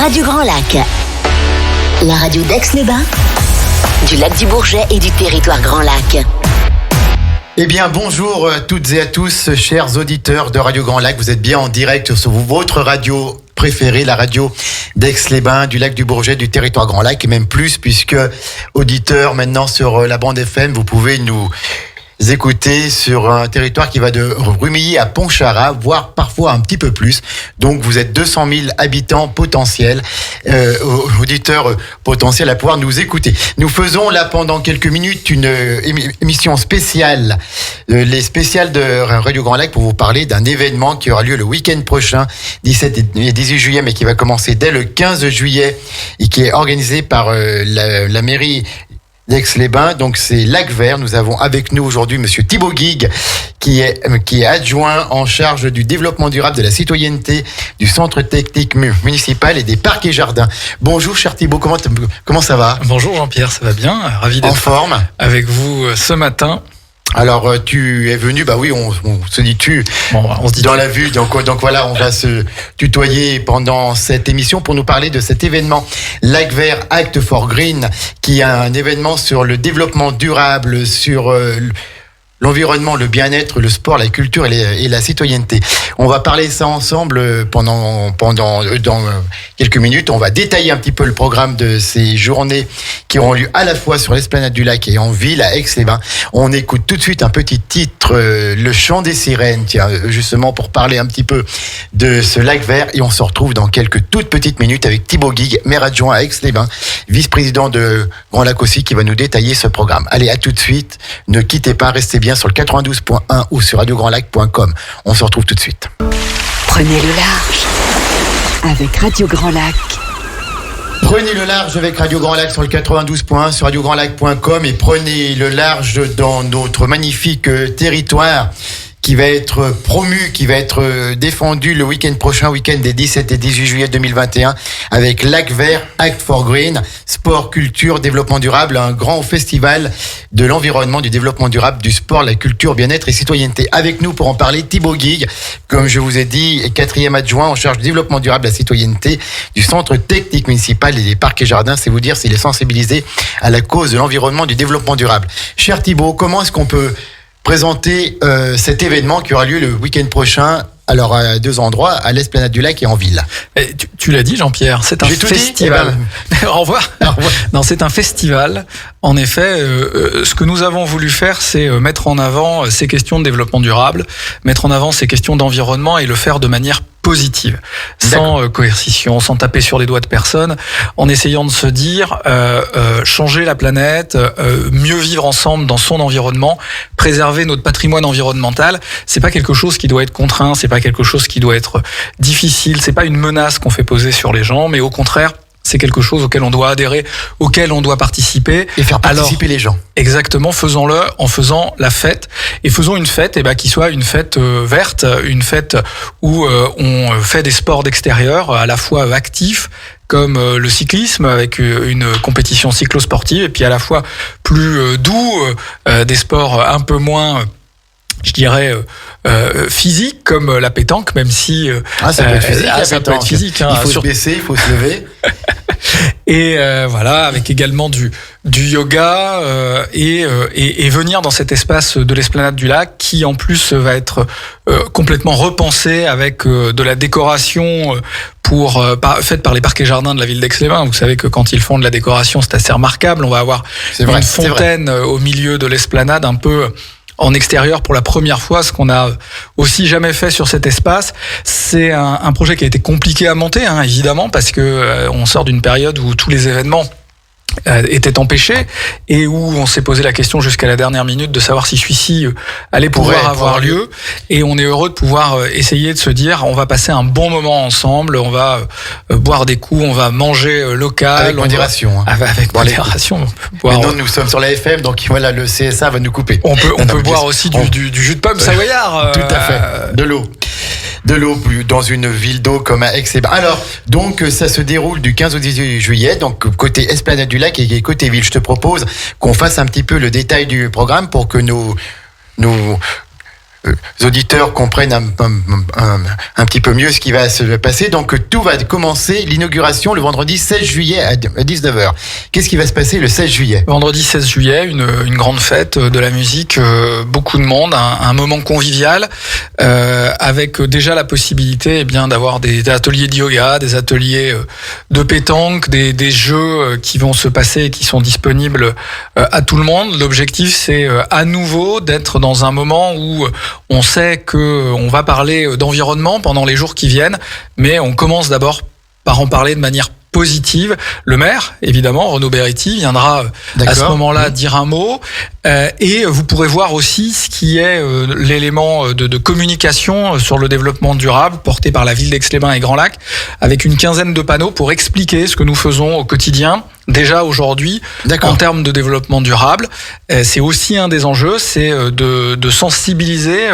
Radio Grand Lac, la radio d'Aix-les-Bains, du lac du Bourget et du territoire Grand Lac. Eh bien, bonjour à toutes et à tous, chers auditeurs de Radio Grand Lac. Vous êtes bien en direct sur votre radio préférée, la radio d'Aix-les-Bains, du lac du Bourget, du territoire Grand Lac, et même plus, puisque auditeurs maintenant sur la bande FM, vous pouvez nous écouter sur un territoire qui va de Rumilly à Pontcharrat, voire parfois un petit peu plus. Donc vous êtes 200 000 habitants potentiels, auditeurs potentiels à pouvoir nous écouter. Nous faisons là pendant quelques minutes une émission spéciale, les spéciales de Radio Grand Lac, pour vous parler d'un événement qui aura lieu le week-end prochain, 17 et 18 juillet, mais qui va commencer dès le 15 juillet et qui est organisé par la mairie d'Aix-les-Bains. Donc c'est Lac Vert. Nous avons avec nous aujourd'hui monsieur Thibaut Guigues, qui est adjoint en charge du développement durable, de la citoyenneté, du centre technique municipal et des parcs et jardins. Bonjour cher Thibaut, comment ça va? Bonjour Jean-Pierre, ça va bien? Ravi d'être en forme avec vous ce matin. Alors tu es venu, bah oui, on se dit tu, on se dit dans tu. la vue, donc voilà, on va se tutoyer pendant cette émission pour nous parler de cet événement Lac Vert Act for Green, qui est un événement sur le développement durable, sur l'environnement, le bien-être, le sport, la culture et la citoyenneté. On va parler ça ensemble dans quelques minutes. On va détailler un petit peu le programme de ces journées qui auront lieu à la fois sur l'esplanade du lac et en ville à Aix-les-Bains. On écoute tout de suite un petit titre, Le Chant des Sirènes, tiens, justement pour parler un petit peu de ce Lac Vert. Et on se retrouve dans quelques toutes petites minutes avec Thibaut Guigues, maire adjoint à Aix-les-Bains, vice-président de Grand Lac aussi, qui va nous détailler ce programme. Allez, à tout de suite. Ne quittez pas, restez bien sur le 92.1 ou sur radiograndlac.com. On se retrouve tout de suite. Prenez le large avec Radio Grand Lac. Prenez le large avec Radio Grand Lac sur le 92.1, sur radiograndlac.com, et prenez le large dans notre magnifique territoire qui va être promu, qui va être défendu le week-end prochain, week-end des 17 et 18 juillet 2021, avec Lac Vert, Act for Green, sport, culture, développement durable, un grand festival de l'environnement, du développement durable, du sport, la culture, bien-être et citoyenneté. Avec nous pour en parler, Thibaut Guigues, comme je vous ai dit, 4e adjoint en charge du développement durable, la citoyenneté, du centre technique municipal et des parcs et jardins. C'est vous dire s'il est sensibilisé à la cause de l'environnement, du développement durable. Cher Thibaut, comment est-ce qu'on peut présenter cet événement qui aura lieu le week-end prochain, alors à deux endroits, à l'esplanade du lac et en ville? Et tu l'as dit Jean-Pierre, c'est un festival. Au revoir. Non, c'est un festival. En effet, ce que nous avons voulu faire, c'est mettre en avant ces questions de développement durable, mettre en avant ces questions d'environnement et le faire de manière positive, sans coercition, sans taper sur les doigts de personne, en essayant de se dire changer la planète, mieux vivre ensemble dans son environnement, préserver notre patrimoine environnemental. C'est pas quelque chose qui doit être contraint, c'est pas quelque chose qui doit être difficile, c'est pas une menace qu'on fait peser sur les gens, mais au contraire, c'est quelque chose auquel on doit adhérer, auquel on doit participer. Et faire participer les gens. Exactement, faisons-le en faisant la fête. Et faisons une fête qui soit une fête verte, une fête où on fait des sports d'extérieur, à la fois actifs, comme le cyclisme avec une compétition cyclosportive, et puis à la fois plus doux, des sports un peu moins, je dirais, physique, comme la pétanque, même si ça peut être physique, ça peut être physique, il faut se baisser, il faut se lever. Et voilà, avec également du yoga et venir dans cet espace de l'esplanade du lac qui en plus va être complètement repensé avec de la décoration faite par les parcs et jardins de la ville d'Aix-les-Bains. Vous savez que quand ils font de la décoration, c'est assez remarquable. On va avoir une fontaine au milieu de l'esplanade, un peu en extérieur pour la première fois, ce qu'on a aussi jamais fait sur cet espace. C'est un projet qui a été compliqué à monter, évidemment, parce que on sort d'une période où tous les événements était empêché et où on s'est posé la question jusqu'à la dernière minute de savoir si celui-ci allait pouvoir avoir lieu. Et on est heureux de pouvoir essayer de se dire on va passer un bon moment ensemble, on va boire des coups, on va manger local. Avec modération. Avec modération. Mais non, nous sommes sur la FM, donc voilà, le CSA va nous couper. On peut boire aussi du jus de pomme savoyard. Tout à fait. De l'eau dans une ville d'eau comme à Aix-les-Bains. Alors, donc, ça se déroule du 15 au 18 juillet, donc côté Esplanade du Lac et côté ville. Je te propose qu'on fasse un petit peu le détail du programme pour que nos auditeurs comprennent un petit peu mieux ce qui va se passer. Donc tout va commencer, l'inauguration le vendredi 16 juillet à 19h. Qu'est-ce qui va se passer le 16 juillet ? Vendredi 16 juillet, une grande fête de la musique, beaucoup de monde, un moment convivial, avec déjà la possibilité d'avoir des ateliers de yoga, des ateliers de pétanque, des jeux qui vont se passer et qui sont disponibles à tout le monde. L'objectif, c'est à nouveau d'être dans un moment où on sait qu'on va parler d'environnement pendant les jours qui viennent, mais on commence d'abord par en parler de manière positive. Le maire, évidemment, Renaud Beretti, viendra à ce moment-là dire un mot. Et vous pourrez voir aussi ce qui est l'élément de communication sur le développement durable porté par la ville d'Aix-les-Bains et Grand Lac, avec une quinzaine de panneaux pour expliquer ce que nous faisons au quotidien. Déjà aujourd'hui, en termes de développement durable, c'est aussi un des enjeux, c'est de sensibiliser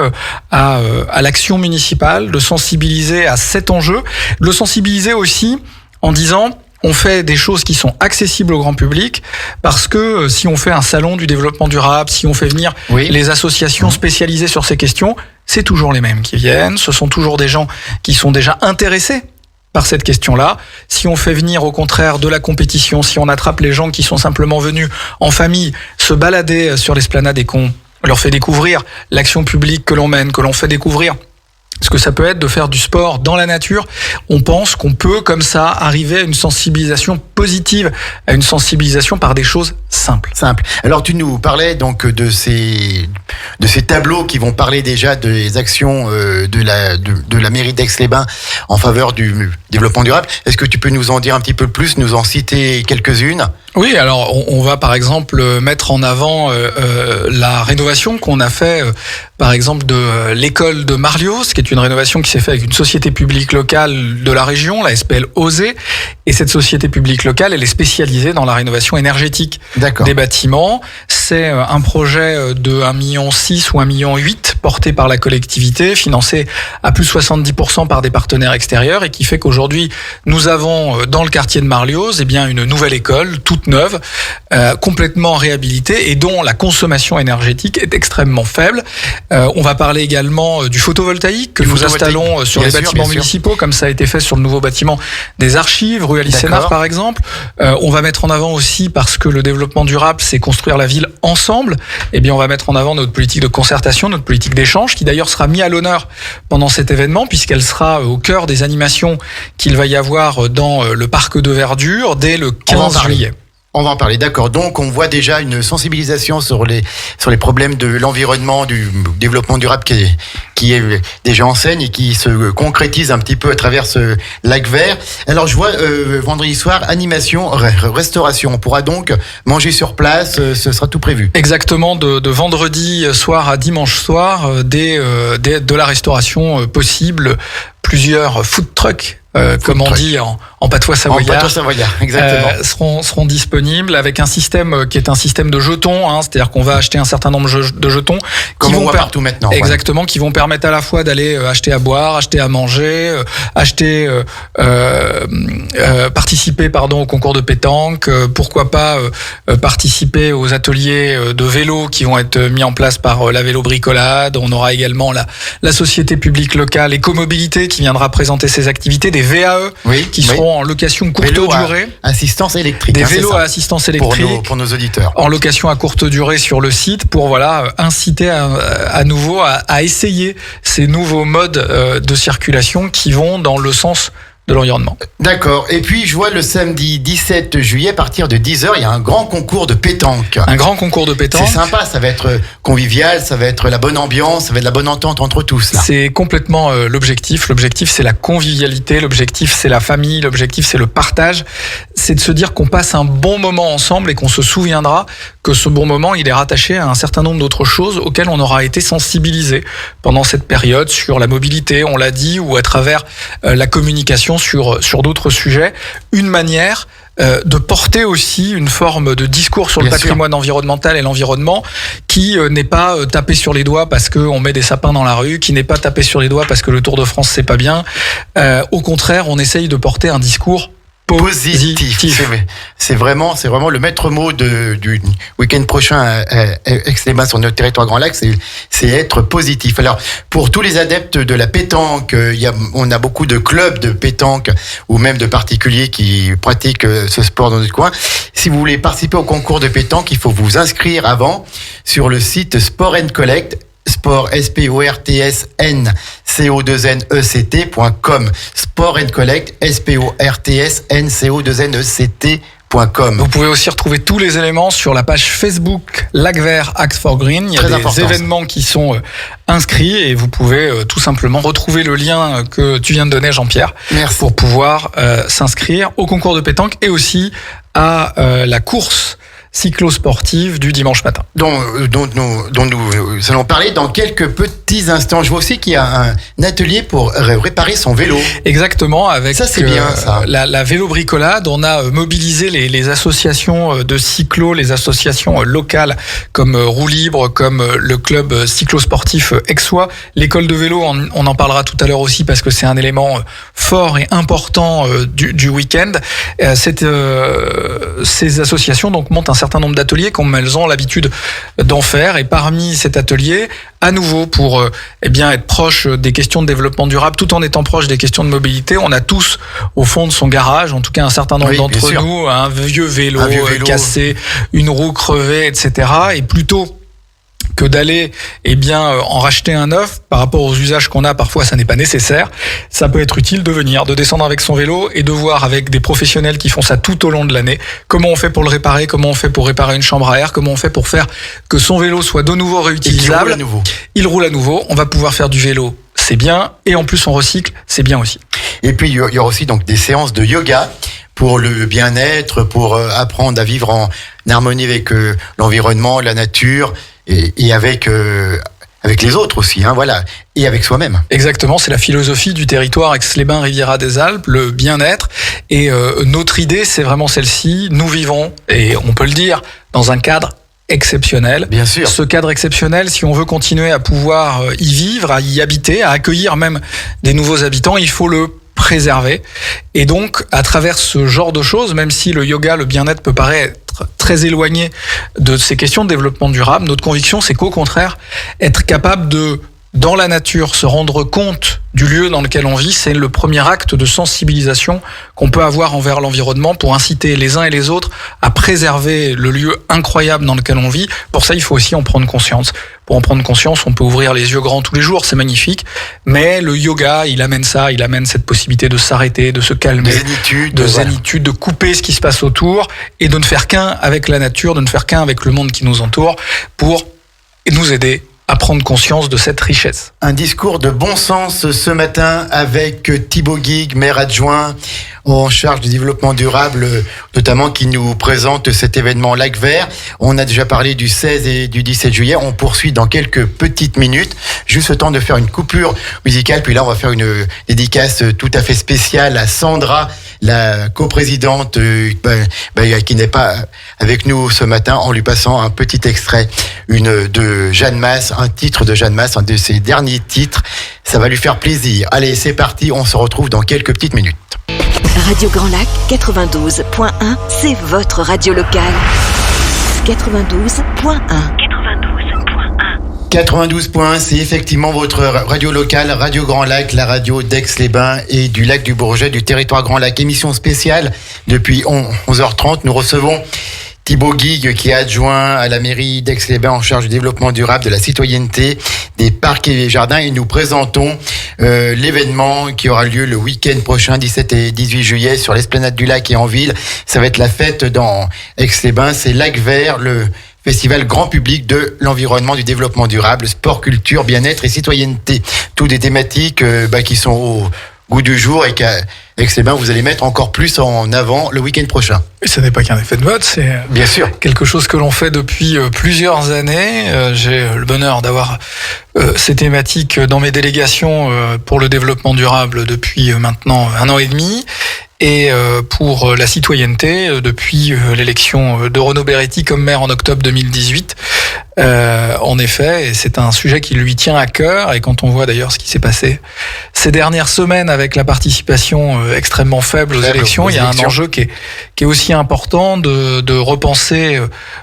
à l'action municipale, de sensibiliser à cet enjeu, de le sensibiliser aussi en disant on fait des choses qui sont accessibles au grand public, parce que si on fait un salon du développement durable, si on fait venir les associations spécialisées sur ces questions, c'est toujours les mêmes qui viennent, ce sont toujours des gens qui sont déjà intéressés par cette question-là. Si on fait venir au contraire de la compétition, si on attrape les gens qui sont simplement venus en famille se balader sur l'esplanade et qu'on leur fait découvrir l'action publique que l'on mène, que l'on fait découvrir ce que ça peut être de faire du sport dans la nature, on pense qu'on peut comme ça arriver à une sensibilisation positive, à une sensibilisation par des choses simples. Alors tu nous parlais donc de ces tableaux qui vont parler déjà des actions de la mairie d'Aix-les-Bains en faveur du développement durable. Est-ce que tu peux nous en dire un petit peu plus, nous en citer quelques-unes ? Oui, alors on va par exemple mettre en avant la rénovation qu'on a fait par exemple de l'école de Marlios, qui est une rénovation qui s'est faite avec une société publique locale de la région, la SPL OSE, et cette société publique locale, elle est spécialisée dans la rénovation énergétique des bâtiments. C'est un projet de 1,6 million ou 1,8 million porté par la collectivité, financé à plus 70% par des partenaires extérieurs, et qui fait qu'aujourd'hui, nous avons dans le quartier de Marlios une nouvelle école, toute neuve, complètement réhabilitée, et dont la consommation énergétique est extrêmement faible. On va parler également du photovoltaïque que nous installons sur les bâtiments municipaux, comme ça a été fait sur le nouveau bâtiment des archives, rue Alice Sénard par exemple. On va mettre en avant aussi, parce que le développement durable, c'est construire la ville ensemble, on va mettre en avant notre politique de concertation, notre politique d'échange, qui d'ailleurs sera mis à l'honneur pendant cet événement, puisqu'elle sera au cœur des animations qu'il va y avoir dans le parc de verdure dès le 15 juillet. On va en parler, d'accord. Donc, on voit déjà une sensibilisation sur les problèmes de l'environnement, du développement durable qui est déjà en scène et qui se concrétise un petit peu à travers ce lac vert. Alors, je vois vendredi soir, animation, restauration. On pourra donc manger sur place, ce sera tout prévu. Exactement, de vendredi soir à dimanche soir, de la restauration possible, plusieurs food trucks. Comme on dit en patois savoyard. En patois savoyard, exactement. Seront disponibles avec un système qui est un système de jetons, c'est-à-dire qu'on va acheter un certain nombre de jetons. Comme on voit partout maintenant. Exactement, qui vont permettre à la fois d'aller acheter à boire, acheter à manger, participer au concours de pétanque, pourquoi pas participer aux ateliers de vélo qui vont être mis en place par la vélo bricolade. On aura également la société publique locale Écomobilité qui viendra présenter ses activités, des VAE qui seront en location courte durée. Assistance électrique. Des vélos à assistance électrique. Pour nos auditeurs. En location à courte durée sur le site pour inciter à nouveau à essayer ces nouveaux modes de circulation qui vont dans le sens de l'environnement. D'accord. Et puis, je vois le samedi 17 juillet, à partir de 10h, il y a un grand concours de pétanque. Un grand concours de pétanque. C'est sympa, ça va être convivial, ça va être la bonne ambiance, ça va être la bonne entente entre tous. Là. C'est complètement l'objectif. L'objectif, c'est la convivialité. L'objectif, c'est la famille. L'objectif, c'est le partage. C'est de se dire qu'on passe un bon moment ensemble et qu'on se souviendra que ce bon moment, il est rattaché à un certain nombre d'autres choses auxquelles on aura été sensibilisé pendant cette période sur la mobilité, on l'a dit, ou à travers la communication sur d'autres sujets. Une manière de porter aussi une forme de discours sur le patrimoine environnemental et l'environnement qui n'est pas tapé sur les doigts parce qu'on met des sapins dans la rue, qui n'est pas tapé sur les doigts parce que le Tour de France c'est pas bien. Au contraire, on essaye de porter un discours positif. C'est vraiment le maître mot du week-end prochain à Aix-les-Bains sur notre territoire Grand Lac, c'est être positif. Alors, pour tous les adeptes de la pétanque, on a beaucoup de clubs de pétanque ou même de particuliers qui pratiquent ce sport dans notre coin. Si vous voulez participer au concours de pétanque, il faut vous inscrire avant sur le site Sport & Collect. Sport, SPORTSN, CO2NECT.com. Sport & Collect, SPORTSN, CO2NECT.com. Vous pouvez aussi retrouver tous les éléments sur la page Facebook Lac Vert Axe for Green. Il y a des événements qui sont inscrits et vous pouvez tout simplement retrouver le lien que tu viens de donner, Jean-Pierre. Merci. Pour pouvoir s'inscrire au concours de pétanque et aussi à la course cyclo-sportive du dimanche matin. Dont nous allons parler dans quelques petits instants. Je vois aussi qu'il y a un atelier pour réparer son vélo. Exactement, avec ça, c'est bien, ça. La vélo bricolade. On a mobilisé les associations de cyclo, les associations locales comme Roue Libre, comme le club cyclo-sportif Aixois. L'école de vélo, on en parlera tout à l'heure aussi parce que c'est un élément fort et important du week-end. Ces associations donc montent un certain nombre d'ateliers comme elles ont l'habitude d'en faire, et parmi cet atelier, à nouveau pour être proche des questions de développement durable tout en étant proche des questions de mobilité, on a tous au fond de son garage, en tout cas un certain nombre d'entre nous, un vieux vélo cassé, une roue crevée, etc. Et plutôt que d'aller en racheter un neuf, par rapport aux usages qu'on a, parfois ça n'est pas nécessaire. Ça peut être utile de descendre avec son vélo et de voir avec des professionnels qui font ça tout au long de l'année comment on fait pour le réparer, comment on fait pour réparer une chambre à air, comment on fait pour faire que son vélo soit de nouveau réutilisable. Il roule à nouveau. On va pouvoir faire du vélo, c'est bien, et en plus on recycle, c'est bien aussi. Et puis il y aura aussi donc des séances de yoga pour le bien-être, pour apprendre à vivre en harmonie avec l'environnement, la nature, et avec les autres aussi, voilà, et avec soi-même. Exactement, c'est la philosophie du territoire Aix-les-Bains, Riviera des Alpes, le bien-être. Et notre idée, c'est vraiment celle-ci. Nous vivons, et on peut le dire, dans un cadre exceptionnel. Bien sûr. Ce cadre exceptionnel, si on veut continuer à pouvoir y vivre, à y habiter, à accueillir même des nouveaux habitants, il faut le préserver. Et donc, à travers ce genre de choses, même si le yoga, le bien-être peut paraître très éloigné de ces questions de développement durable, notre conviction, c'est qu'au contraire, être capable de, dans la nature, se rendre compte du lieu dans lequel on vit, c'est le premier acte de sensibilisation qu'on peut avoir envers l'environnement pour inciter les uns et les autres à préserver le lieu incroyable dans lequel on vit. Pour ça, il faut aussi en prendre conscience. Pour en prendre conscience, on peut ouvrir les yeux grands tous les jours, c'est magnifique. Mais le yoga, il amène cette possibilité de s'arrêter, de se calmer, de zénitude, de couper ce qui se passe autour et de ne faire qu'un avec la nature, de ne faire qu'un avec le monde qui nous entoure pour nous aider à prendre conscience de cette richesse. Un discours de bon sens ce matin avec Thibaut Guigues, maire adjoint en charge du développement durable, notamment qui nous présente cet événement Lac Vert. On a déjà parlé du 16 et du 17 juillet. On poursuit dans quelques petites minutes. Juste le temps de faire une coupure musicale. Puis là, on va faire une dédicace tout à fait spéciale à Sandra, la coprésidente qui n'est pas avec nous ce matin, en lui passant un petit extrait de Jeanne Masse, un titre de Jeanne Masse, un de ses derniers titres. Ça va lui faire plaisir. Allez, c'est parti. On se retrouve dans quelques petites minutes. Radio Grand Lac 92.1, c'est votre radio locale. 92.1. 92.1, c'est effectivement votre radio locale, Radio Grand Lac, la radio d'Aix-les-Bains et du lac du Bourget, du territoire Grand Lac. Émission spéciale depuis 11h30. Nous recevons Thibaut Guigues, qui est adjoint à la mairie d'Aix-les-Bains en charge du développement durable, de la citoyenneté, des parcs et des jardins, et nous présentons l'événement qui aura lieu le week-end prochain, 17 et 18 juillet, sur l'esplanade du lac et en ville. Ça va être la fête dans Aix-les-Bains, c'est Lac Vert, le festival grand public de l'environnement, du développement durable, sport, culture, bien-être et citoyenneté. Toutes des thématiques qui sont au goût du jour et qu'à Aix-les-Bains, vous allez mettre encore plus en avant le week-end prochain. Et ce n'est pas qu'un effet de mode, c'est bien sûr quelque chose que l'on fait depuis plusieurs années. J'ai le bonheur d'avoir ces thématiques dans mes délégations pour le développement durable depuis maintenant 1 an et demi. Et pour la citoyenneté, depuis l'élection de Renaud Beretti comme maire en octobre 2018, En effet, et c'est un sujet qui lui tient à cœur. Et quand on voit d'ailleurs ce qui s'est passé ces dernières semaines avec la participation extrêmement faible aux élections, il y a un enjeu qui est aussi important de repenser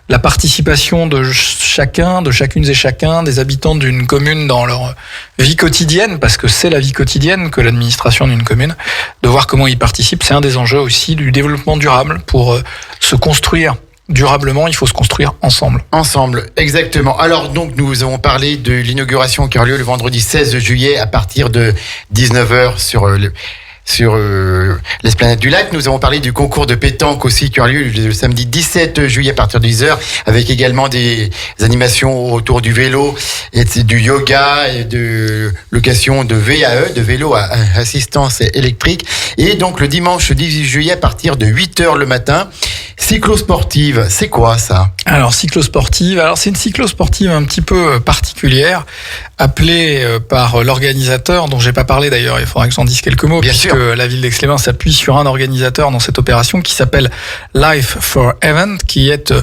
la participation de chacune et chacun des habitants d'une commune dans leur vie quotidienne, parce que c'est la vie quotidienne que l'administration d'une commune, de voir comment ils participent. C'est un des enjeux aussi du développement durable. Pour se construire durablement, il faut se construire ensemble. Ensemble, exactement. Alors donc nous avons parlé de l'inauguration qui aura lieu le vendredi 16 juillet à partir de 19h sur l'esplanade du lac. Nous avons parlé du concours de pétanque aussi qui aura lieu le samedi 17 juillet à partir de 10h, avec également des animations autour du vélo et du yoga et de location de VAE, de vélo à assistance électrique. Et donc le dimanche 18 juillet à partir de 8h le matin, cyclosportive. C'est quoi ça? Alors cyclosportive, c'est une cyclosportive un petit peu particulière, appelée par l'organisateur, dont j'ai pas parlé d'ailleurs, il faudra que j'en dise quelques mots, puisque la ville d'Aix-les-Bains s'appuie sur un organisateur dans cette opération qui s'appelle Life for Event, qui est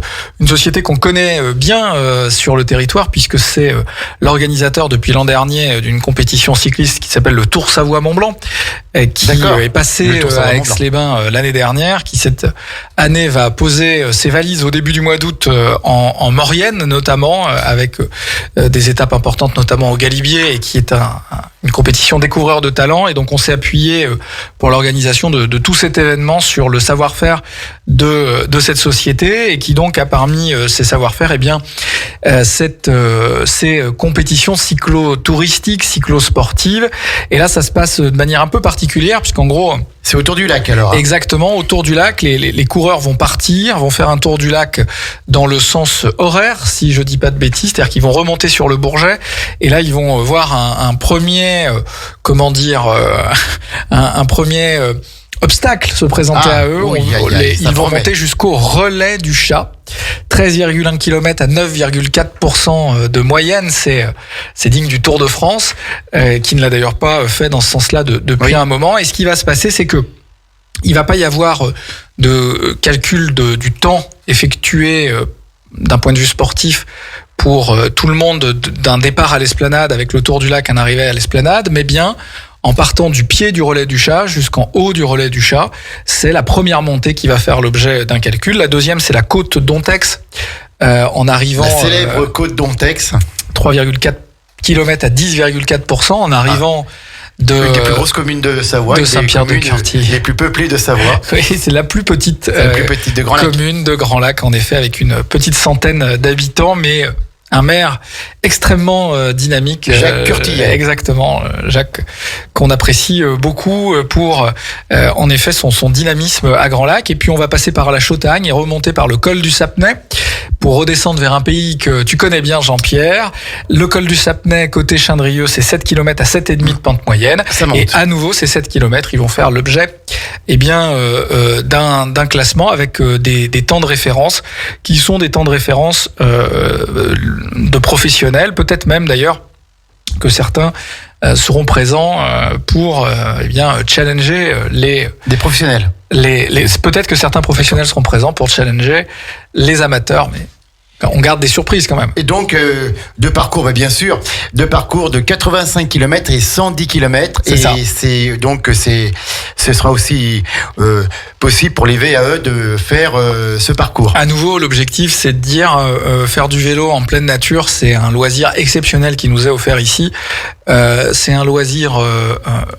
une société qu'on connaît bien sur le territoire, puisque c'est l'organisateur depuis l'an dernier d'une compétition cycliste qui s'appelle le Tour Savoie-Mont-Blanc, qui est passé à Aix-les-Bains l'année dernière, qui cette année va poser ses valises au début du mois d'août en Maurienne notamment, avec des étapes importantes notamment au Galibier, et qui est une compétition découvreur de talent. Et donc on s'est appuyé pour l'organisation de tout cet événement sur le savoir-faire de cette société, et qui donc a parmi ses savoir-faire ces compétitions cyclo-touristiques, cyclo-sportives. Et là ça se passe de manière un peu particulière, puisqu'en gros c'est autour du lac alors. Exactement, autour du lac, les coureurs vont faire un tour du lac dans le sens horaire, si je dis pas de bêtises, c'est-à-dire qu'ils vont remonter sur le Bourget, et là ils vont voir un premier, un premier obstacle se présenter à eux. Ils vont monter jusqu'au relais du Chat. 13,1 km à 9,4% de moyenne, c'est digne du Tour de France, qui ne l'a d'ailleurs pas fait dans ce sens-là depuis un moment. Et ce qui va se passer, c'est que il va pas y avoir de calcul du temps effectué d'un point de vue sportif pour tout le monde d'un départ à l'esplanade avec le tour du lac, un arrivée à l'esplanade, mais bien en partant du pied du relais du Chat jusqu'en haut du relais du Chat. C'est la première montée qui va faire l'objet d'un calcul. La deuxième, c'est la côte d'Ontex, en arrivant... La célèbre côte d'Ontex. 3,4 km à 10,4%, en arrivant des plus grosses communes de Savoie, de Saint-Pierre-de-Curty, les plus peuplées de Savoie. Oui, c'est la plus petite, de Grand Lac. Commune de Grand Lac, en effet, avec une petite centaine d'habitants, mais un maire extrêmement dynamique. Jacques Curtillet. Exactement, Jacques, qu'on apprécie beaucoup pour, en effet, son dynamisme à Grand Lac. Et puis on va passer par la Chautagne et remonter par le col du Sapnay pour redescendre vers un pays que tu connais bien, Jean-Pierre. Le col du Sapnay, côté Chindrieux, c'est 7 km à 7,5 de pente moyenne. Et à nouveau, ces 7 km, ils vont faire l'objet d'un classement avec des temps de référence qui sont des temps de référence de professionnels, peut-être même d'ailleurs que certains seront présents pour challenger des professionnels. Peut-être que certains professionnels seront présents pour challenger les amateurs, mais on garde des surprises quand même. Et donc, deux parcours, bien sûr, deux parcours de 85 km et 110 km. C'est ça. Ce sera aussi possible pour les VAE de faire ce parcours. À nouveau, l'objectif, c'est de dire faire du vélo en pleine nature, c'est un loisir exceptionnel qui nous est offert ici. C'est un loisir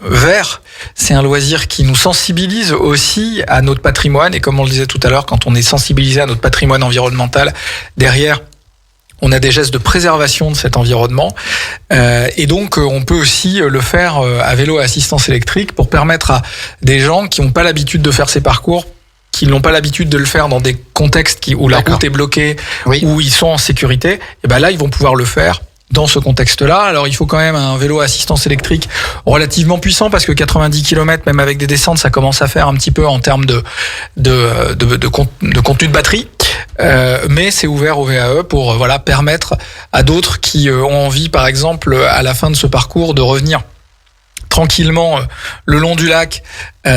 vert, c'est un loisir qui nous sensibilise aussi à notre patrimoine. Et comme on le disait tout à l'heure, quand on est sensibilisé à notre patrimoine environnemental, derrière, on a des gestes de préservation de cet environnement. Et donc, on peut aussi le faire à vélo à assistance électrique pour permettre à des gens qui n'ont pas l'habitude de faire ces parcours, qui n'ont pas l'habitude de le faire dans des contextes où la route est bloquée, où ils sont en sécurité, et ben là, ils vont pouvoir le faire dans ce contexte-là. Alors, il faut quand même un vélo à assistance électrique relativement puissant, parce que 90 km, même avec des descentes, ça commence à faire un petit peu en termes de contenu de batterie. Mais c'est ouvert au VAE pour permettre à d'autres qui ont envie, par exemple, à la fin de ce parcours, de revenir tranquillement le long du lac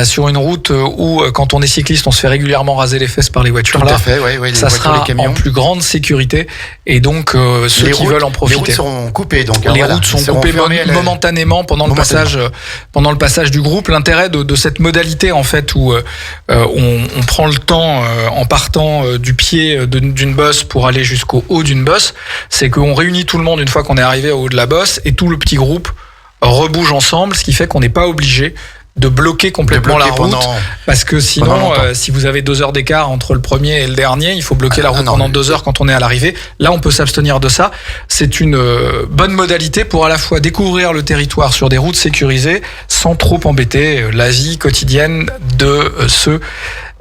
sur une route où quand on est cycliste on se fait régulièrement raser les fesses par les voitures. Tout là à fait, ouais, ça sera en plus grande sécurité et donc ceux qui veulent en profiter. Les routes seront coupées donc. Les routes sont coupées momentanément pendant le passage du groupe. L'intérêt de cette modalité en fait où on prend le temps en partant du pied d'une bosse pour aller jusqu'au haut d'une bosse, c'est qu'on réunit tout le monde une fois qu'on est arrivé au haut de la bosse et tout le petit groupe rebouge ensemble, ce qui fait qu'on n'est pas obligé de bloquer complètement la route, parce que sinon, si vous avez 2 heures d'écart entre le premier et le dernier, il faut bloquer la route pendant 2 heures quand on est à l'arrivée. Là, on peut s'abstenir de ça. C'est une bonne modalité pour à la fois découvrir le territoire sur des routes sécurisées sans trop embêter la vie quotidienne de ceux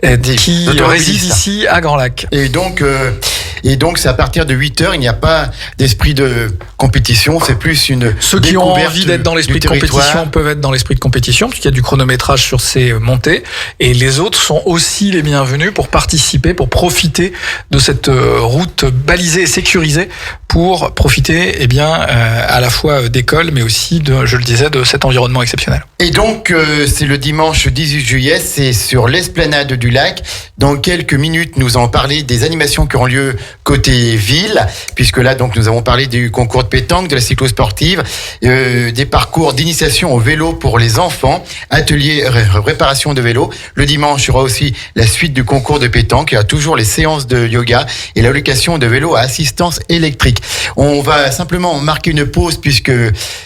qui résident ici à Grand Lac. Et donc c'est à partir de 8h, il n'y a pas d'esprit de compétition, c'est plus une Ceux qui ont envie d'être dans l'esprit de compétition peuvent être dans l'esprit de compétition, puisqu'il y a du chronométrage sur ces montées, et les autres sont aussi les bienvenus pour participer, pour profiter de cette route balisée et sécurisée, pour profiter à la fois d'école, mais aussi, je le disais, de cet environnement exceptionnel. Et donc, c'est le dimanche 18 juillet, c'est sur l'esplanade du lac. Dans quelques minutes, nous allons parler des animations qui auront lieu côté ville, puisque là, donc, nous avons parlé du concours de pétanque, de la cyclosportive, des parcours d'initiation au vélo pour les enfants, atelier réparation de vélo. Le dimanche, il y aura aussi la suite du concours de pétanque. Il y a toujours les séances de yoga et la location de vélos à assistance électrique. On va simplement marquer une pause puisque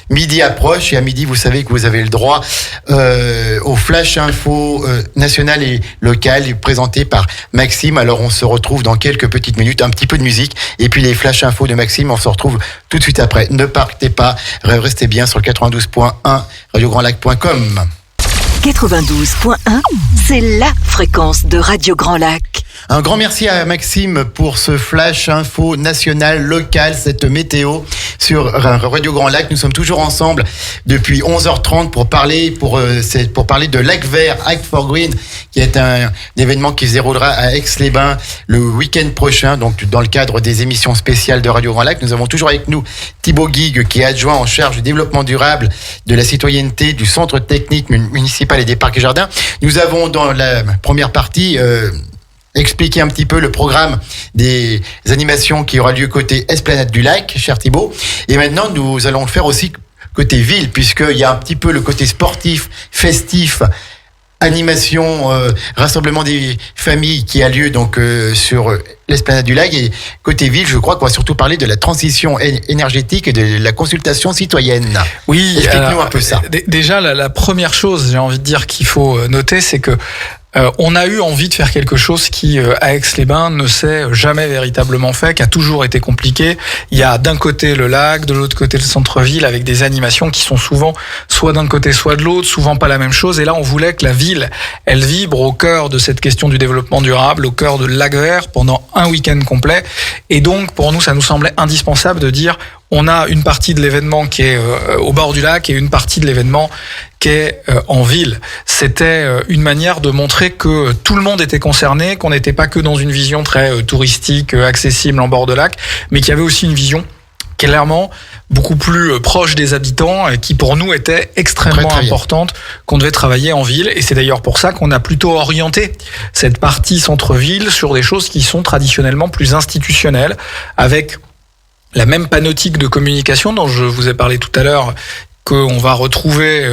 midi approche, et à midi, vous savez que vous avez le droit au flash info national et local présenté par Maxime. Alors, on se retrouve dans quelques petites minutes, un petit peu de musique, et puis les flash infos de Maxime, on se retrouve tout de suite après. Ne partez pas, restez bien sur le 92.1 radiograndlac.com. 92.1, c'est la fréquence de Radio Grand Lac. Un grand merci à Maxime pour ce flash info national, local, cette météo sur Radio Grand Lac. Nous sommes toujours ensemble depuis 11h30 pour parler de Lac Vert, Act for Green, qui est un événement qui se déroulera à Aix-les-Bains le week-end prochain, donc dans le cadre des émissions spéciales de Radio Grand Lac. Nous avons toujours avec nous Thibaut Guigue, qui est adjoint en charge du développement durable, de la citoyenneté, du centre technique municipal et des parcs et jardins. Nous avons dans la première partie expliquer un petit peu le programme des animations qui aura lieu côté Esplanade du Lac, cher Thibaut. Et maintenant, nous allons le faire aussi côté ville, puisqu'il y a un petit peu le côté sportif, festif, animation, rassemblement des familles qui a lieu donc sur l'Esplanade du Lac. Et côté ville, je crois qu'on va surtout parler de la transition énergétique et de la consultation citoyenne. Oui, explique-nous un peu ça. Déjà, la première chose, j'ai envie de dire qu'il faut noter, c'est que on a eu envie de faire quelque chose qui, à Aix-les-Bains, ne s'est jamais véritablement fait, qui a toujours été compliqué. Il y a d'un côté le lac, de l'autre côté le centre-ville, avec des animations qui sont souvent soit d'un côté, soit de l'autre, souvent pas la même chose. Et là, on voulait que la ville, elle vibre au cœur de cette question du développement durable, au cœur de Lac Vert, pendant un week-end complet. Et donc, pour nous, ça nous semblait indispensable de dire, on a une partie de l'événement qui est au bord du lac et une partie de l'événement qui est en ville. C'était une manière de montrer que tout le monde était concerné, qu'on n'était pas que dans une vision très touristique, accessible en bord de lac, mais qu'il y avait aussi une vision clairement beaucoup plus proche des habitants, qui pour nous était extrêmement importante, qu'on devait travailler en ville. Et c'est d'ailleurs pour ça qu'on a plutôt orienté cette partie centre-ville sur des choses qui sont traditionnellement plus institutionnelles, avec la même panoptique de communication dont je vous ai parlé tout à l'heure, qu'on va retrouver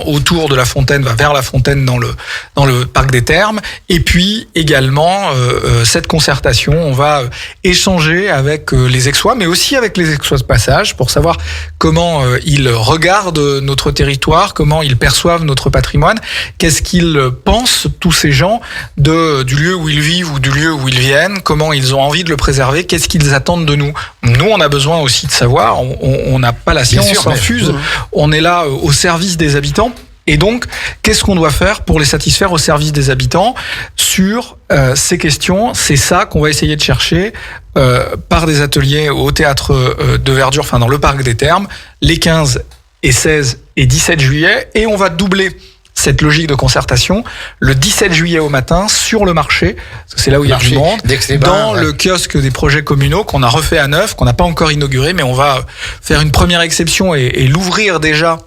autour de la fontaine, vers la fontaine dans le parc des Thermes. Et puis également cette concertation, on va échanger avec les Aixois, mais aussi avec les Aixois de passage, pour savoir comment ils regardent notre territoire, comment ils perçoivent notre patrimoine, qu'est-ce qu'ils pensent, tous ces gens, du lieu où ils vivent ou du lieu où ils viennent, comment ils ont envie de le préserver, qu'est-ce qu'ils attendent de nous. Nous, on a besoin aussi de savoir, on n'a pas la science infuse, on est là au service des habitants. Et donc, qu'est-ce qu'on doit faire pour les satisfaire au service des habitants sur ces questions? C'est ça qu'on va essayer de chercher par des ateliers au théâtre de Verdure, enfin dans le parc des Thermes, les 15 et 16 et 17 juillet. Et on va doubler cette logique de concertation le 17 juillet au matin sur le marché, c'est là où il y a du monde, dans le kiosque des projets communaux qu'on a refait à neuf, qu'on n'a pas encore inauguré, mais on va faire une première exception et l'ouvrir déjà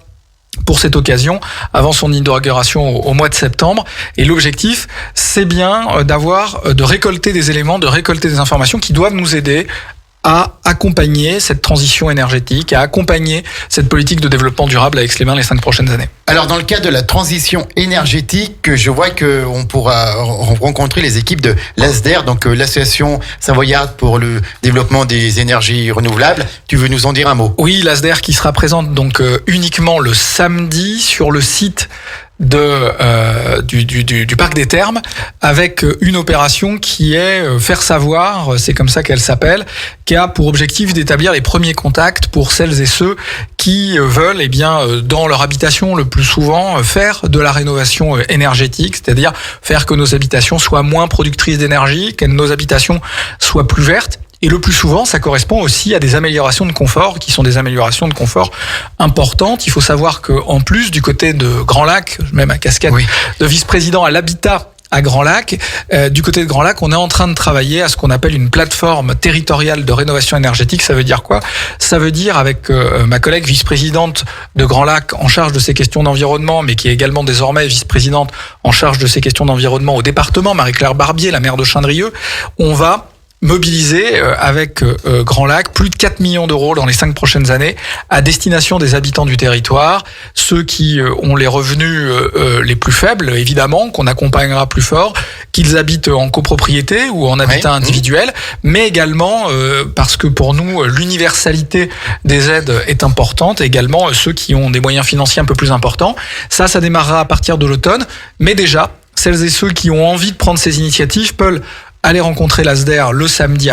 pour cette occasion, avant son inauguration au mois de septembre. Et l'objectif, c'est bien de récolter des éléments, de récolter des informations qui doivent nous aider à accompagner cette transition énergétique, à accompagner cette politique de développement durable à Aix-les-Bains les 5 prochaines années. Alors, dans le cadre de la transition énergétique, je vois qu'on pourra rencontrer les équipes de l'ASDER, donc l'association savoyarde pour le développement des énergies renouvelables. Tu veux nous en dire un mot? Oui, l'ASDER qui sera présente donc uniquement le samedi sur le site du Parc des Thermes, avec une opération qui est faire savoir, c'est comme ça qu'elle s'appelle, qui a pour objectif d'établir les premiers contacts pour celles et ceux qui veulent, dans leur habitation le plus souvent, faire de la rénovation énergétique, c'est-à-dire faire que nos habitations soient moins productrices d'énergie, que nos habitations soient plus vertes. Et le plus souvent, ça correspond aussi à des améliorations de confort, qui sont des améliorations de confort importantes. Il faut savoir que, en plus, du côté de Grand Lac, même ma casquette de vice-président à l'habitat à Grand Lac, du côté de Grand Lac, on est en train de travailler à ce qu'on appelle une plateforme territoriale de rénovation énergétique. Ça veut dire quoi? Ça veut dire, avec ma collègue vice-présidente de Grand Lac en charge de ces questions d'environnement, mais qui est également désormais vice-présidente en charge de ces questions d'environnement au département, Marie-Claire Barbier, la maire de Chindrieux, on va mobiliser avec Grand Lac plus de 4 millions d'euros dans les 5 prochaines années à destination des habitants du territoire, ceux qui ont les revenus les plus faibles, évidemment, qu'on accompagnera plus fort, qu'ils habitent en copropriété ou en habitat individuel, mais également parce que pour nous, l'universalité des aides est importante, également ceux qui ont des moyens financiers un peu plus importants. Ça démarrera à partir de l'automne, mais déjà, celles et ceux qui ont envie de prendre ces initiatives peuvent aller rencontrer l'ASDER le samedi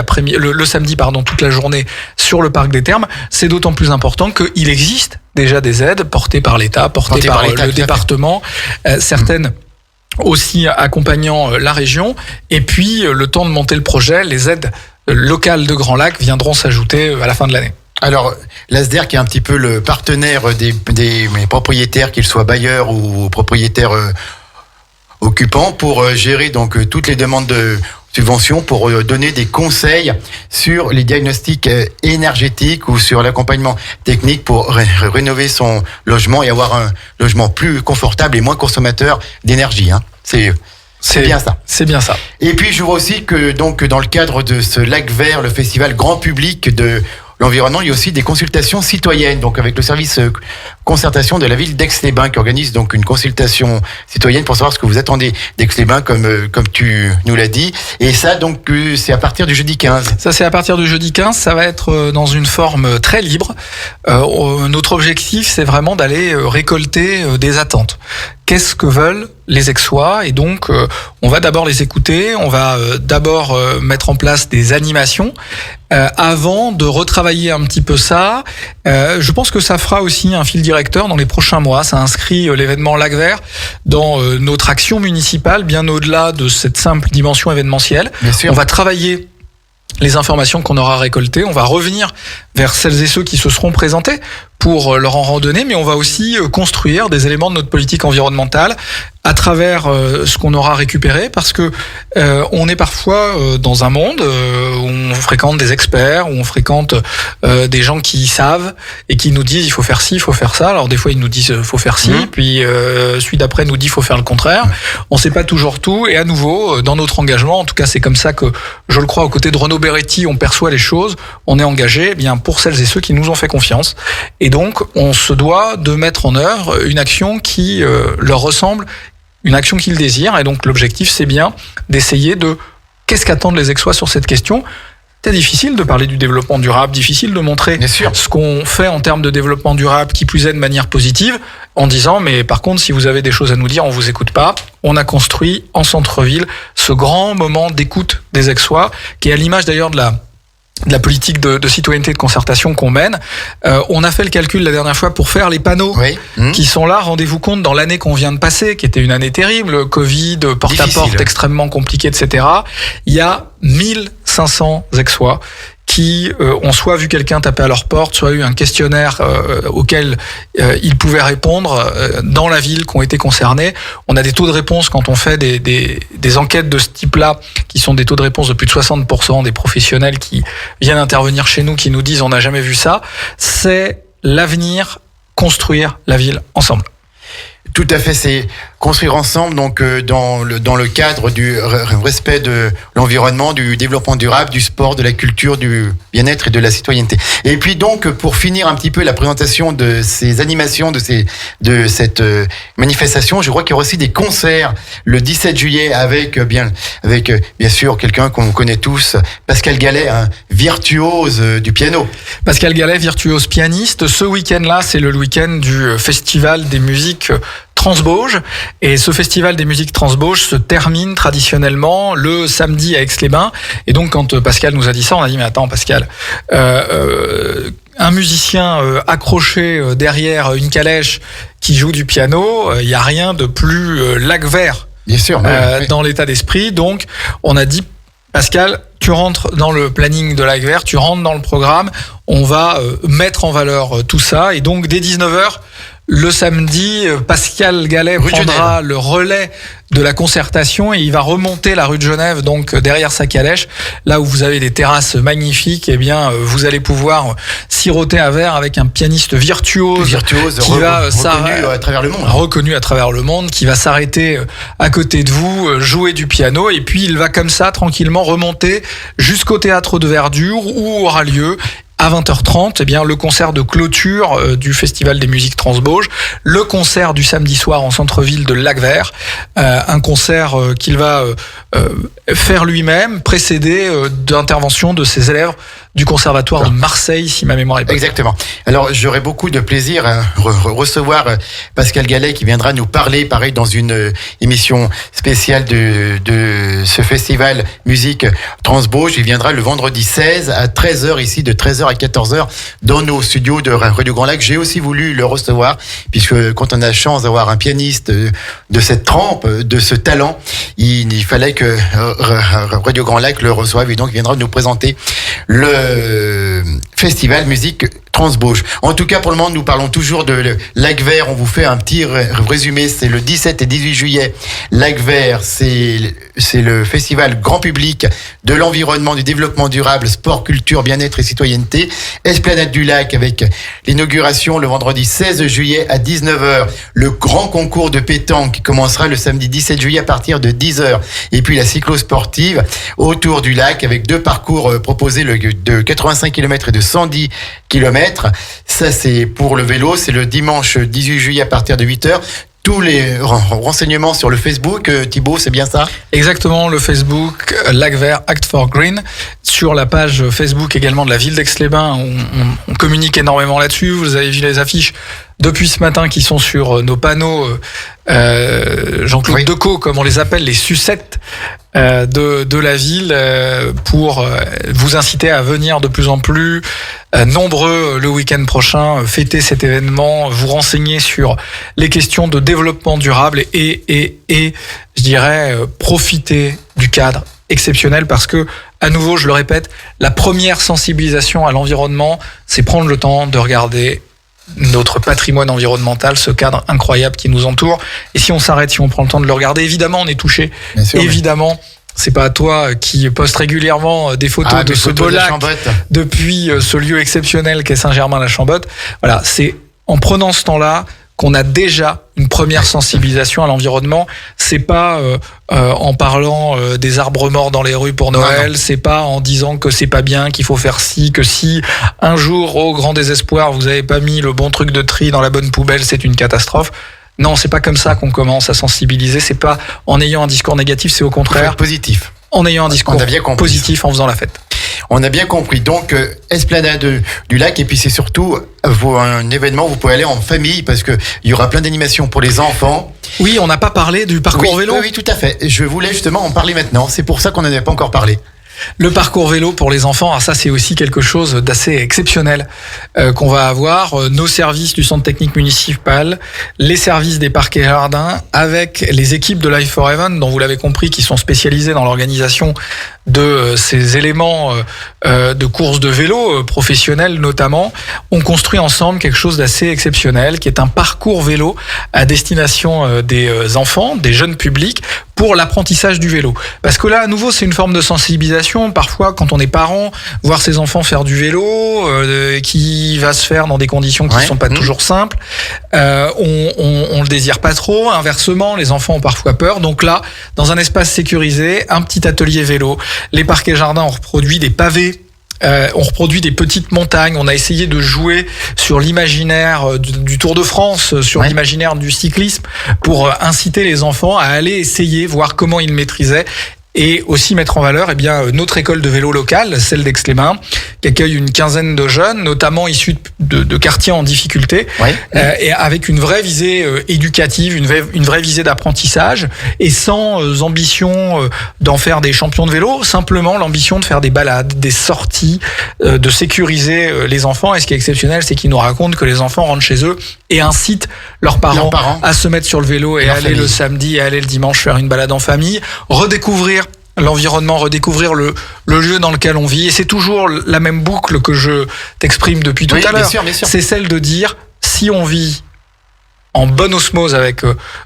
toute la journée sur le Parc des Thermes. C'est d'autant plus important qu'il existe déjà des aides portées par l'État, portées par le département, certaines aussi accompagnant la région. Et puis, le temps de monter le projet, les aides locales de Grand Lac viendront s'ajouter à la fin de l'année. Alors, l'ASDER qui est un petit peu le partenaire des propriétaires, qu'ils soient bailleurs ou propriétaires occupants, pour gérer donc toutes les demandes de subventions, pour donner des conseils sur les diagnostics énergétiques ou sur l'accompagnement technique pour rénover son logement et avoir un logement plus confortable et moins consommateur d'énergie. C'est bien ça. C'est bien ça. Et puis je vois aussi que donc dans le cadre de ce Lac Vert, le festival grand public de l'environnement, il y a aussi des consultations citoyennes, donc avec le service concertation de la ville d'Aix-les-Bains qui organise donc une consultation citoyenne pour savoir ce que vous attendez d'Aix-les-Bains, comme tu nous l'as dit. Et ça, donc, c'est à partir du jeudi 15. Ça, c'est à partir du jeudi 15. Ça va être dans une forme très libre. Notre objectif, c'est vraiment d'aller récolter des attentes. Qu'est-ce que veulent les Aixois? Et donc, on va d'abord les écouter. On va d'abord mettre en place des animations avant de retravailler un petit peu ça. Je pense que ça fera aussi un fil directeur dans les prochains mois. Ça inscrit l'événement Lac Vert dans notre action municipale, bien au-delà de cette simple dimension événementielle. On va travailler les informations qu'on aura récoltées. On va revenir vers celles et ceux qui se seront présentés pour leur en randonnée, mais on va aussi construire des éléments de notre politique environnementale à travers ce qu'on aura récupéré, parce que on est parfois dans un monde où on fréquente des experts, où on fréquente des gens qui savent et qui nous disent il faut faire ci, il faut faire ça. Alors des fois ils nous disent faut faire ci, puis celui d'après nous dit faut faire le contraire. On sait pas toujours tout, et à nouveau dans notre engagement, en tout cas c'est comme ça que je le crois, aux côtés de Renaud Beretti, on perçoit les choses. On est engagé bien pour celles et ceux qui nous ont fait confiance, et donc on se doit de mettre en œuvre une action qui leur ressemble, une action qu'ils désirent. Et donc l'objectif, c'est bien d'essayer de qu'est-ce qu'attendent les Aixois sur cette question. C'est difficile de parler du développement durable, difficile de montrer ce qu'on fait en termes de développement durable, qui plus est de manière positive, en disant mais par contre si vous avez des choses à nous dire, on vous écoute pas. On a construit en centre-ville ce grand moment d'écoute des Aixois, qui est à l'image d'ailleurs de la politique de citoyenneté et de concertation qu'on mène. On a fait le calcul la dernière fois pour faire les panneaux qui sont là. Rendez-vous compte, dans l'année qu'on vient de passer, qui était une année terrible, Covid, porte-à-porte extrêmement compliqué, etc. Il y a 1500 Aixois qui ont soit vu quelqu'un taper à leur porte, soit eu un questionnaire auquel ils pouvaient répondre dans la ville, qui ont été concernés. On a des taux de réponse quand on fait des enquêtes de ce type-là, qui sont des taux de réponse de plus de 60%, des professionnels qui viennent intervenir chez nous, qui nous disent on n'a jamais vu ça. C'est l'avenir construire la ville ensemble. Tout à fait, c'est construire ensemble, donc dans le cadre du respect de l'environnement, du développement durable, du sport, de la culture, du bien-être et de la citoyenneté. Et puis donc, pour finir un petit peu la présentation de ces animations, de cette manifestation, je crois qu'il y aura aussi des concerts le 17 juillet avec bien sûr quelqu'un qu'on connaît tous, Pascal Gallet, un virtuose du piano. Pascal Gallet, virtuose pianiste. Ce week-end-là, c'est le week-end du Festival des musiques Transbauge, et ce festival des musiques Transbauge se termine traditionnellement le samedi à Aix-les-Bains. Et donc quand Pascal nous a dit ça, on a dit mais attends Pascal, un musicien accroché derrière une calèche qui joue du piano, il y a rien de plus lac vert. Bien sûr, oui. Dans l'état d'esprit. Donc on a dit Pascal, tu rentres dans le planning de Lac Vert, tu rentres dans le programme, on va mettre en valeur tout ça. Et donc dès 19h le samedi, Pascal Gallet prendra le relais de la concertation et il va remonter la rue de Genève, donc derrière sa calèche, là où vous avez des terrasses magnifiques. Eh bien, vous allez pouvoir siroter un verre avec un pianiste virtuose qui va reconnu à travers le monde. Reconnu à travers le monde, qui va s'arrêter à côté de vous, jouer du piano, et puis il va comme ça tranquillement remonter jusqu'au théâtre de Verdure où aura lieu à 20h30, eh bien, le concert de clôture du Festival des musiques Transbauge, le concert du samedi soir en centre-ville de Lac Vert, un concert qu'il va faire lui-même, précédé d'intervention de ses élèves du Conservatoire de Marseille, si ma mémoire est bonne. Exactement. Alors, j'aurais beaucoup de plaisir à recevoir Pascal Gallet qui viendra nous parler, pareil, dans une émission spéciale de ce festival musique Transbauge. Il viendra le vendredi 16 à 13h ici, de 13h à 14h dans nos studios de Radio Grand Lac. J'ai aussi voulu le recevoir puisque quand on a la chance d'avoir un pianiste de cette trempe, de ce talent, il fallait que Radio Grand Lac le reçoive et donc il viendra nous présenter le festival musique Transbauge. En tout cas, pour le moment, nous parlons toujours de Lac Vert. On vous fait un petit résumé. C'est le 17 et 18 juillet. Lac Vert, c'est le festival grand public de l'environnement, du développement durable, sport, culture, bien-être et citoyenneté. Esplanade du Lac avec l'inauguration le vendredi 16 juillet à 19h. Le grand concours de pétanque qui commencera le samedi 17 juillet à partir de 10h. Et puis la cyclo-sportive autour du lac avec 2 parcours proposés de 85 km et de 110 km. Ça, c'est pour le vélo. C'est le dimanche 18 juillet à partir de 8h. Tous les renseignements sur le Facebook, Thibaut, c'est bien ça ? Exactement, le Facebook Lac Vert Act for Green. Sur la page Facebook également de la ville d'Aix-les-Bains, on communique énormément là-dessus. Vous avez vu les affiches depuis ce matin qui sont sur nos panneaux Jean-Claude Decaux, comme on les appelle, les sucettes de la ville, pour vous inciter à venir de plus en plus nombreux le week-end prochain, fêter cet événement, vous renseigner sur les questions de développement durable et je dirais profiter du cadre exceptionnel, parce que, à nouveau, je le répète, la première sensibilisation à l'environnement, c'est prendre le temps de regarder notre patrimoine environnemental, ce cadre incroyable qui nous entoure. Et si on s'arrête, si on prend le temps de le regarder, évidemment, on est touché. Bien sûr, évidemment. C'est pas toi qui poste régulièrement des photos de ce beau lac depuis ce lieu exceptionnel qu'est Saint-Germain-la-Chambotte. Voilà, c'est en prenant ce temps-là qu'on a déjà une première sensibilisation à l'environnement. C'est pas en parlant des arbres morts dans les rues pour Noël, non. C'est pas en disant que c'est pas bien, qu'il faut faire ci, que si un jour, au grand désespoir, vous avez pas mis le bon truc de tri dans la bonne poubelle, c'est une catastrophe. Non, c'est pas comme ça qu'on commence à sensibiliser. C'est pas en ayant un discours négatif, c'est au contraire positif. En ayant un discours positif, en faisant la fête. On a bien compris. Donc, Esplanade du Lac, et puis c'est surtout un événement où vous pouvez aller en famille parce que il y aura plein d'animations pour les enfants. Oui, on n'a pas parlé du parcours vélo. Oui, tout à fait. Je voulais justement en parler maintenant. C'est pour ça qu'on n'en avait pas encore parlé. Le parcours vélo pour les enfants, alors ça c'est aussi quelque chose d'assez exceptionnel qu'on va avoir. Nos services du centre technique municipal, les services des parcs et jardins, avec les équipes de Life for Heaven, dont vous l'avez compris, qui sont spécialisées dans l'organisation de ces éléments de course de vélo professionnels notamment, on construit ensemble quelque chose d'assez exceptionnel, qui est un parcours vélo à destination des enfants, des jeunes publics, pour l'apprentissage du vélo. Parce que là, à nouveau, c'est une forme de sensibilisation. Parfois, quand on est parent, voir ses enfants faire du vélo, qui va se faire dans des conditions qui ne sont pas toujours simples, on le désire pas trop. Inversement, les enfants ont parfois peur. Donc là, dans un espace sécurisé, un petit atelier vélo. Les parcs et jardins ont reproduit des pavés. On reproduit des petites montagnes. On a essayé de jouer sur l'imaginaire du Tour de France, sur l'imaginaire du cyclisme, pour inciter les enfants à aller essayer, voir comment ils maîtrisaient. Et aussi mettre en valeur notre école de vélo locale, celle d'Aix-les-Bains, qui accueille une quinzaine de jeunes, notamment issus de quartiers en difficulté, et avec une vraie visée éducative, une vraie visée d'apprentissage, et sans ambition d'en faire des champions de vélo, simplement l'ambition de faire des balades, des sorties, de sécuriser les enfants. Et ce qui est exceptionnel, c'est qu'ils nous racontent que les enfants rentrent chez eux et incitent leurs parents à se mettre sur le vélo et aller le samedi et aller le dimanche faire une balade en famille, redécouvrir l'environnement, redécouvrir le lieu dans lequel on vit. Et c'est toujours la même boucle que je t'exprime depuis tout à l'heure. Bien sûr. C'est celle de dire, si on vit en bonne osmose avec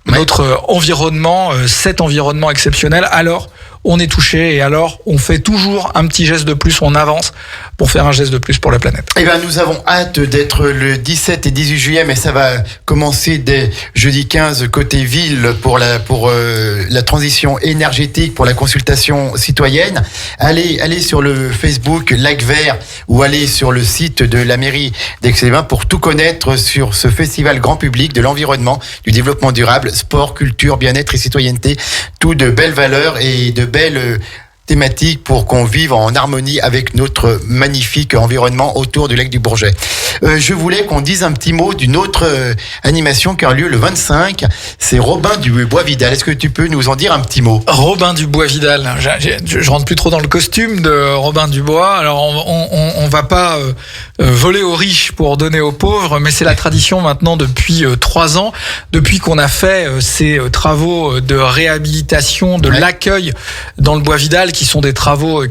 notre environnement, cet environnement exceptionnel, alors on est touché et alors on fait toujours un petit geste de plus, on avance pour faire un geste de plus pour la planète. Eh bien, nous avons hâte d'être le 17 et 18 juillet, mais ça va commencer dès jeudi 15 côté ville pour la transition énergétique, pour la consultation citoyenne. Allez sur le Facebook Lac Vert ou allez sur le site de la mairie d'Aix-les-Bains pour tout connaître sur ce festival grand public de l'environnement, du développement durable, sport, culture, bien-être et citoyenneté. Tout de belles valeurs et de belles thématiques pour qu'on vive en harmonie avec notre magnifique environnement autour du lac du Bourget. Je voulais qu'on dise un petit mot d'une autre animation qui a lieu le 25. C'est Robin du Bois-Vidal. Est-ce que tu peux nous en dire un petit mot? Robin du Bois-Vidal. Je rentre plus trop dans le costume de Robin du Bois. Alors on va pas voler aux riches pour donner aux pauvres, mais c'est la tradition maintenant depuis 3 ans, depuis qu'on a fait ces travaux de réhabilitation de l'accueil dans le Bois-Vidal, qui sont des travaux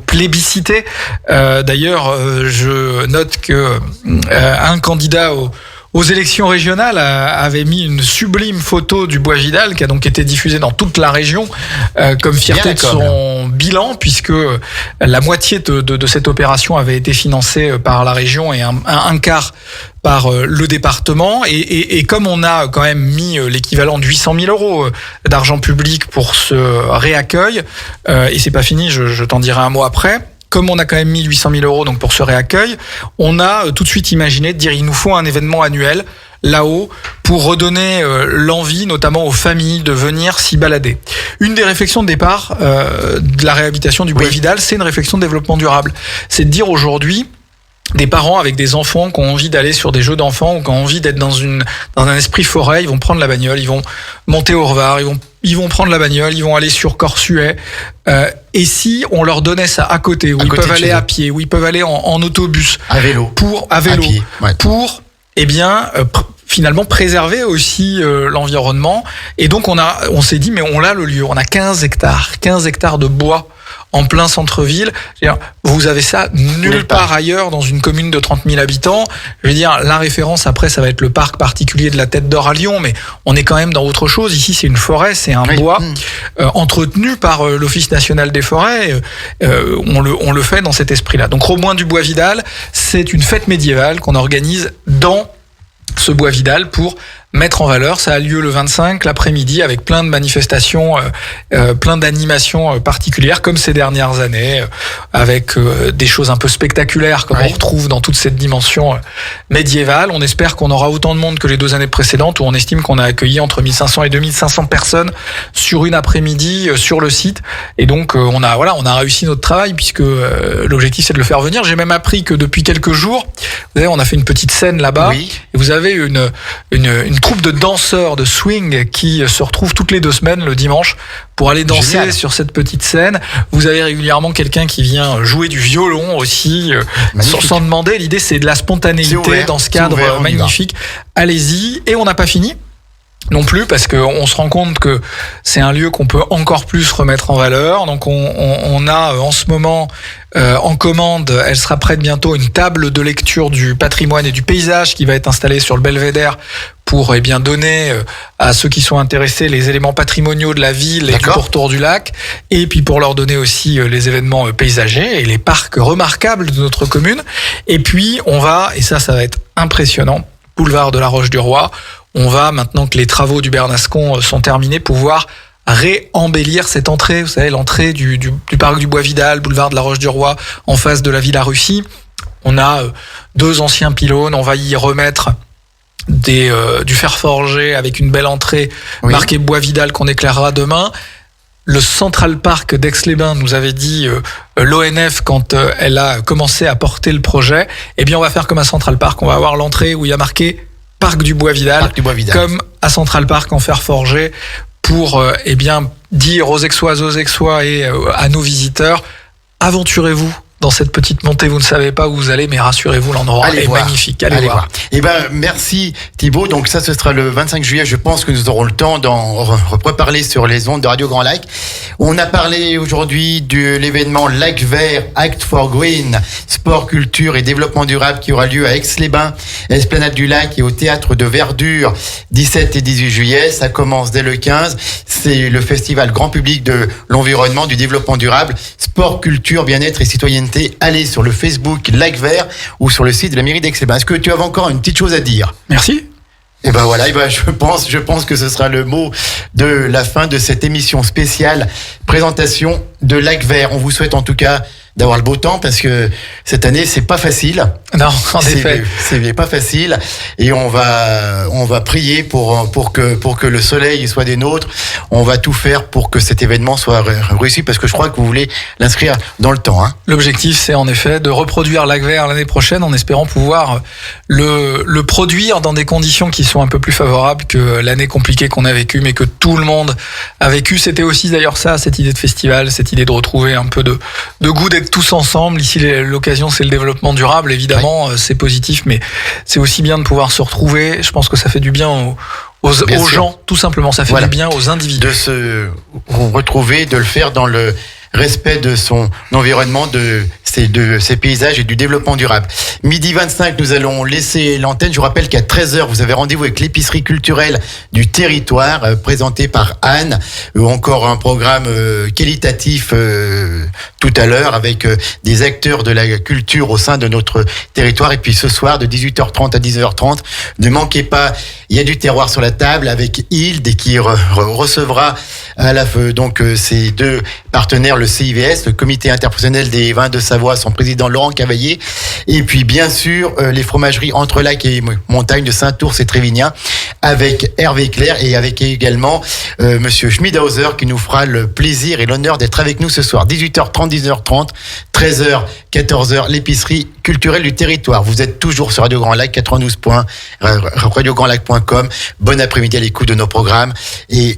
plébiscités. D'ailleurs, je note que un candidat aux élections régionales avait mis une sublime photo du Bois-Vidal qui a donc été diffusée dans toute la région comme fierté de son bilan, puisque la moitié de cette opération avait été financée par la région et un quart par le département. Et comme on a quand même mis l'équivalent de 800 000 euros d'argent public pour ce réaccueil, et c'est pas fini, je t'en dirai un mot après. Comme on a quand même mis 800 000 euros donc pour ce réaccueil, on a tout de suite imaginé de dire il nous faut un événement annuel là-haut pour redonner l'envie, notamment aux familles, de venir s'y balader. Une des réflexions de départ de la réhabilitation du Bois-Vidal, c'est une réflexion de développement durable. C'est de dire aujourd'hui, des parents avec des enfants qui ont envie d'aller sur des jeux d'enfants ou qui ont envie d'être dans un esprit forêt, ils vont prendre la bagnole, ils vont monter au Revard, ils vont prendre la bagnole, ils vont aller sur Corsuet. Et si on leur donnait ça à côté, où ils peuvent aller à pied, où ils peuvent aller en autobus, à vélo, pour finalement préserver aussi l'environnement. Et donc on s'est dit, mais on a le lieu, on a 15 hectares de bois en plein centre-ville. Vous avez ça nulle part ailleurs dans une commune de 30 000 habitants. Je veux dire, la référence après, ça va être le parc particulier de la Tête d'Or à Lyon, mais on est quand même dans autre chose. Ici, c'est une forêt, c'est un bois entretenu par l'Office national des forêts. On le fait dans cet esprit-là. Donc, Robin du Bois-Vidal, c'est une fête médiévale qu'on organise dans ce Bois-Vidal pour mettre en valeur. Ça a lieu le 25 l'après-midi avec plein de manifestations, plein d'animations particulières comme ces dernières années, avec des choses un peu spectaculaires comme on retrouve dans toute cette dimension médiévale. On espère qu'on aura autant de monde que les 2 années précédentes, où on estime qu'on a accueilli entre 1500 et 2500 personnes sur une après-midi sur le site. Et donc on a réussi notre travail, puisque l'objectif c'est de le faire venir. J'ai même appris que depuis quelques jours, vous savez, on a fait une petite scène là-bas, et vous avez une troupe de danseurs de swing qui se retrouvent toutes les 2 semaines le dimanche pour aller danser sur cette petite scène. Vous avez régulièrement quelqu'un qui vient jouer du violon aussi, sans demander. L'idée, c'est de la spontanéité dans ce cadre magnifique. Allez-y. Et on n'a pas fini. non plus, parce qu'on se rend compte que c'est un lieu qu'on peut encore plus remettre en valeur. Donc on a en ce moment en commande, elle sera prête bientôt, une table de lecture du patrimoine et du paysage qui va être installée sur le Belvédère pour donner à ceux qui sont intéressés les éléments patrimoniaux de la ville et du pourtour du lac, et puis pour leur donner aussi les événements paysagers et les parcs remarquables de notre commune. Et puis on va, et ça va être impressionnant, boulevard de la Roche-du-Roi, on va, maintenant que les travaux du Bernascon sont terminés, pouvoir réembellir cette entrée, vous savez, l'entrée du parc du Bois-Vidal, boulevard de la Roche-du-Roi, en face de la Villa Russie. On a 2 anciens pylônes, on va y remettre du fer forgé avec une belle entrée marquée Bois-Vidal qu'on éclairera demain. Le Central Park d'Aix-les-Bains nous avait dit, l'ONF, quand elle a commencé à porter le projet, eh bien on va faire comme à Central Park, on va avoir l'entrée où il y a marqué Parc du Bois-Vidal, comme à Central Park en fer forgé, pour dire aux Aixois et à nos visiteurs, aventurez-vous dans cette petite montée, vous ne savez pas où vous allez, mais rassurez-vous, l'endroit est magnifique. Allez voir. Eh ben, merci Thibaut. Donc ça, ce sera le 25 juillet. Je pense que nous aurons le temps d'en reparler sur les ondes de Radio Grand Lac. On a parlé aujourd'hui de l'événement Lac Vert, Act for Green, sport, culture et développement durable qui aura lieu à Aix-les-Bains, à l'Esplanade du Lac et au Théâtre de Verdure, 17 et 18 juillet. Ça commence dès le 15. C'est le festival grand public de l'environnement, du développement durable, sport, culture, bien-être et citoyenneté. Allez sur le Facebook Lac Vert ou sur le site de la mairie d'Aix-les-Bains. Est-ce que tu avais encore une petite chose à dire? Merci. Et ben voilà, je pense que ce sera le mot de la fin de cette émission spéciale présentation de Lac Vert. On vous souhaite en tout cas d'avoir le beau temps parce que cette année c'est pas facile. Non, en effet, c'est pas facile et on va prier pour que le soleil soit des nôtres. On va tout faire pour que cet événement soit réussi parce que je crois que vous voulez l'inscrire dans le temps. L'objectif c'est en effet de reproduire Lac Vert l'année prochaine en espérant pouvoir le produire dans des conditions qui sont un peu plus favorables que l'année compliquée qu'on a vécue, mais que tout le monde a vécu. C'était aussi d'ailleurs ça, cette idée de festival, cette idée de retrouver un peu de goût d'être tous ensemble. Ici, l'occasion, c'est le développement durable. Évidemment, c'est positif, mais c'est aussi bien de pouvoir se retrouver. Je pense que ça fait du bien aux gens, tout simplement. Ça fait du bien aux individus. De se retrouver, de le faire dans le respect de son environnement, de ses paysages et du développement durable. Midi 25, nous allons laisser l'antenne. Je vous rappelle qu'à 13h, vous avez rendez-vous avec l'épicerie culturelle du territoire, présentée par Anne, ou encore un programme qualitatif tout à l'heure avec des acteurs de la culture au sein de notre territoire. Et puis ce soir, de 18h30 à 19h30, ne manquez pas, il y a du terroir sur la table avec Hilde et qui recevra à la donc ces 2 partenaires, le CIVS, le Comité interprofessionnel des vins de Savoie, son président Laurent Cavaillé, et puis bien sûr les fromageries Entre-Lac et Montagne de Saint-Ours et Trévignan avec Hervé Clair et avec également Monsieur Schmidhauser qui nous fera le plaisir et l'honneur d'être avec nous ce soir. 18h30, 19h30, 13h, 14h, l'épicerie culturelle du territoire. Vous êtes toujours sur Radio Grand Lac 92. radiograndlac.com. Bon après-midi à l'écoute de nos programmes et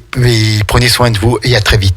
prenez soin de vous et à très vite.